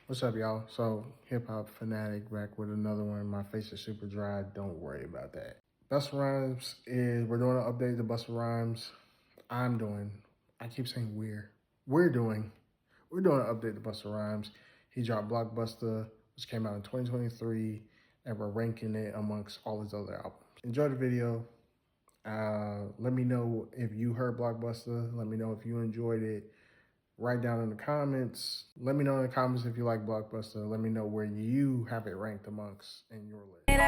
What's up, y'all? So, Hip Hop Fanatic back with another one. My face is super dry. Don't worry about that. Busta Rhymes is, we're doing an update to Busta Rhymes. I'm doing, I keep saying We're doing, we're doing an update to Busta Rhymes. He dropped Blockbusta, which came out in 2023, and we're ranking it amongst all his other albums. Enjoy the video. Let me know if you heard Blockbusta. Let me know if you enjoyed it. Write down in the comments. Let me know in the comments if you like Blockbusta. Let me know where you have it ranked amongst in your list.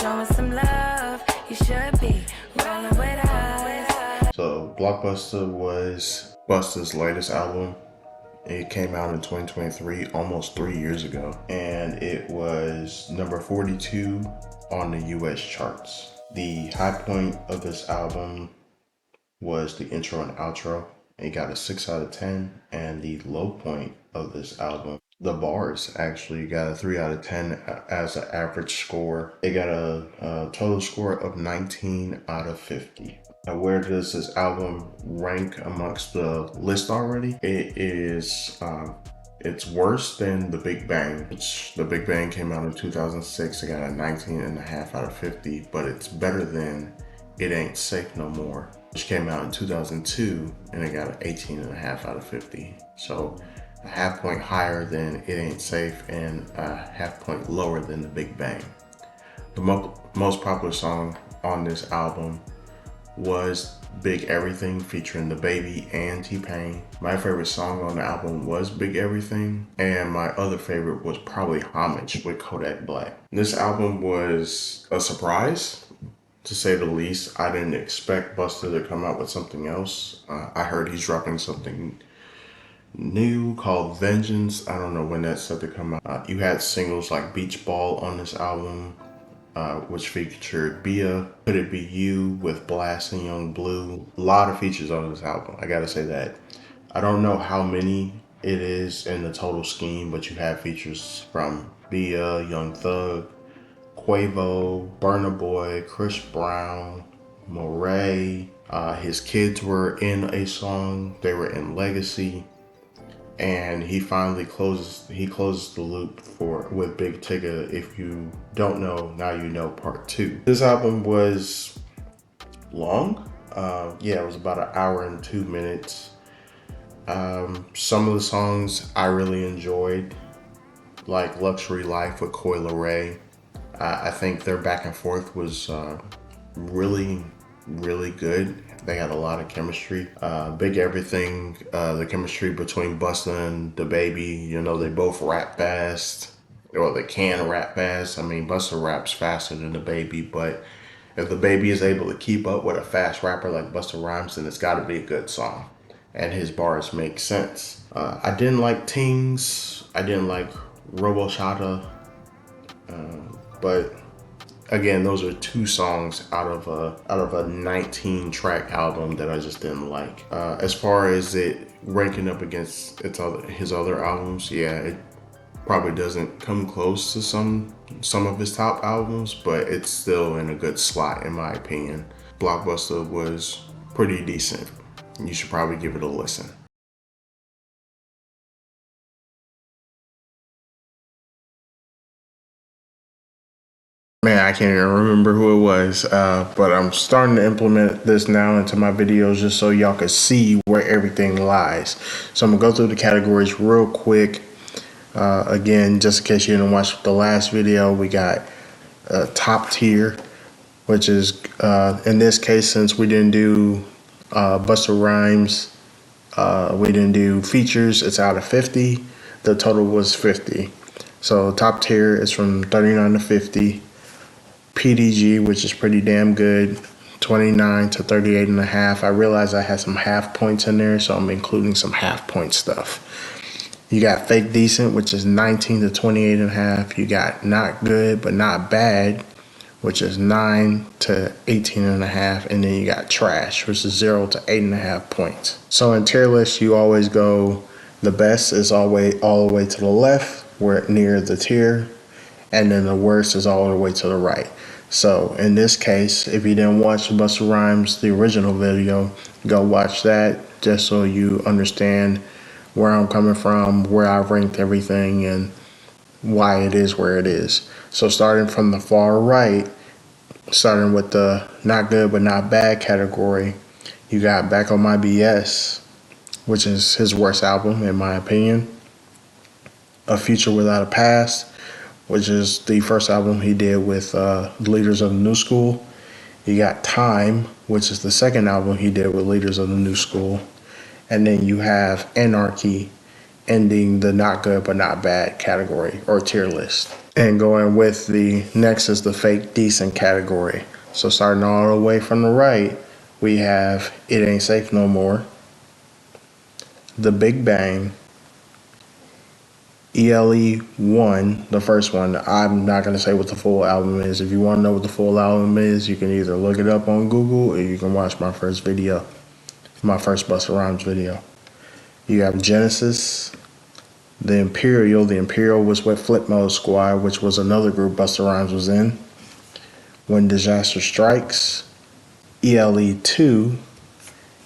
Showing some love, you should be rolling with us. So Blockbusta was Busta's latest album. It came out in 2023, almost 3 years ago, and it was number 42 on the US charts. The high point of this album was the intro and outro. It got a 6 out of 10, and the low point of this album, the bars, actually got a 3 out of 10 as an average score. It got a total score of 19 out of 50. Now, where does this album rank amongst the list already? It is, it's worse than The Big Bang, which The Big Bang came out in 2006. It got a 19.5 out of 50, but it's better than It Ain't Safe No More, which came out in 2002, and it got an 18.5 out of 50. So a half point higher than It Ain't Safe and a half point lower than The Big Bang. The most popular song on this album was Big Everything, featuring DaBaby and T-Pain. My favorite song on the album was Big Everything, and my other favorite was probably Homage with Kodak Black. This album was a surprise, to say the least. I didn't expect Busta to come out with something else. I heard he's dropping something new called Vengeance. I don't know when that's set to come out. You had singles like Beach Ball on this album, which featured Bia, Could It Be You with Blast and Young Blue. A lot of features on this album, I gotta say that. I don't know how many it is in the total scheme, but you have features from Bia, Young Thug, Quavo, Burna Boy, Chris Brown, Moray. His kids were in a song. They were in Legacy. And he finally closes the loop with Big Tigga. If you don't know, now you know, part 2. This album was long. Yeah, it was about an hour and 2 minutes. Some of the songs I really enjoyed, like Luxury Life with Coi Leray. I think their back and forth was really good. They had a lot of chemistry. Big Everything, the chemistry between Busta and DaBaby, you know, they both rap fast, or they can rap fast. I mean, Busta raps faster than DaBaby, but if DaBaby is able to keep up with a fast rapper like Busta Rhymes, then it's gotta be a good song. And his bars make sense. I didn't like Tings. I didn't like Robo Shata. But again, those are 2 songs out of a 19 track album that I just didn't like. As far as it ranking up against his other albums, yeah, it probably doesn't come close to some of his top albums, but it's still in a good slot in my opinion. Blockbusta was pretty decent. You should probably give it a listen. Man, I can't even remember who it was, but I'm starting to implement this now into my videos just so y'all can see where everything lies. So I'm gonna go through the categories real quick. Again, just in case you didn't watch the last video, we got top tier, which is, in this case, since we didn't do Busta Rhymes, we didn't do features, it's out of 50. The total was 50. So top tier is from 39 to 50. PDG, which is pretty damn good, 29 to 38.5. I realized I had some half points in there, so I'm including some half point stuff. You got Fake Decent, which is 19 to 28.5. You got Not Good but Not Bad, which is 9 to 18.5. And then you got Trash, which is 0 to 8.5 points. So in tier list, you always go, the best is always all the way to the left, where near the tier, and then the worst is all the way to the right. So in this case, if you didn't watch Busta Rhymes, the original video, go watch that just so you understand where I'm coming from, where I ranked everything, and why it is where it is. So starting from the far right, starting with the not good but not bad category, you got Back on My BS, which is his worst album in my opinion. A Future Without a Past, which is the first album he did with Leaders of the New School. You got Time, which is the second album he did with Leaders of the New School. And then you have Anarchy, ending the not good but not bad category or tier list. And going with the next is the fake decent category. So starting all the way from the right, we have It Ain't Safe No More, The Big Bang, ELE 1, the first one. I'm not going to say what the full album is. If you want to know what the full album is, you can either look it up on Google or you can watch my first video, my first Busta Rhymes video. You have Genesis, The Imperial. The Imperial was with Flip Mode Squad, which was another group Busta Rhymes was in. When Disaster Strikes, ELE 2,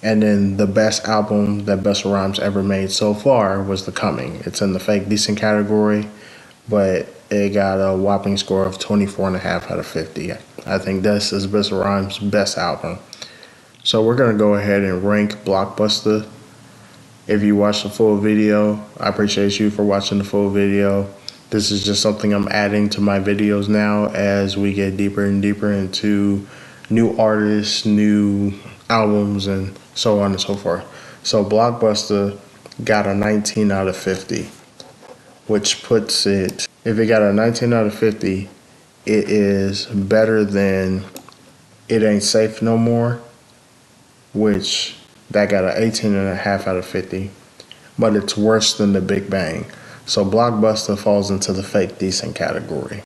and then the best album that Busta Rhymes ever made so far was The Coming. It's in the fake decent category, but it got a whopping score of 24.5 out of 50. I think this is Busta Rhymes' best album. So we're gonna go ahead and rank Blockbusta. If you watched the full video, I appreciate you for watching the full video. This is just something I'm adding to my videos now as we get deeper and deeper into new artists, new albums, and so on and so forth. So Blockbusta got a 19 out of 50, which puts it, if it got a 19 out of 50, it is better than It Ain't Safe No More, which that got an 18.5 out of 50, but it's worse than The Big Bang. So Blockbusta falls into the fake decent category.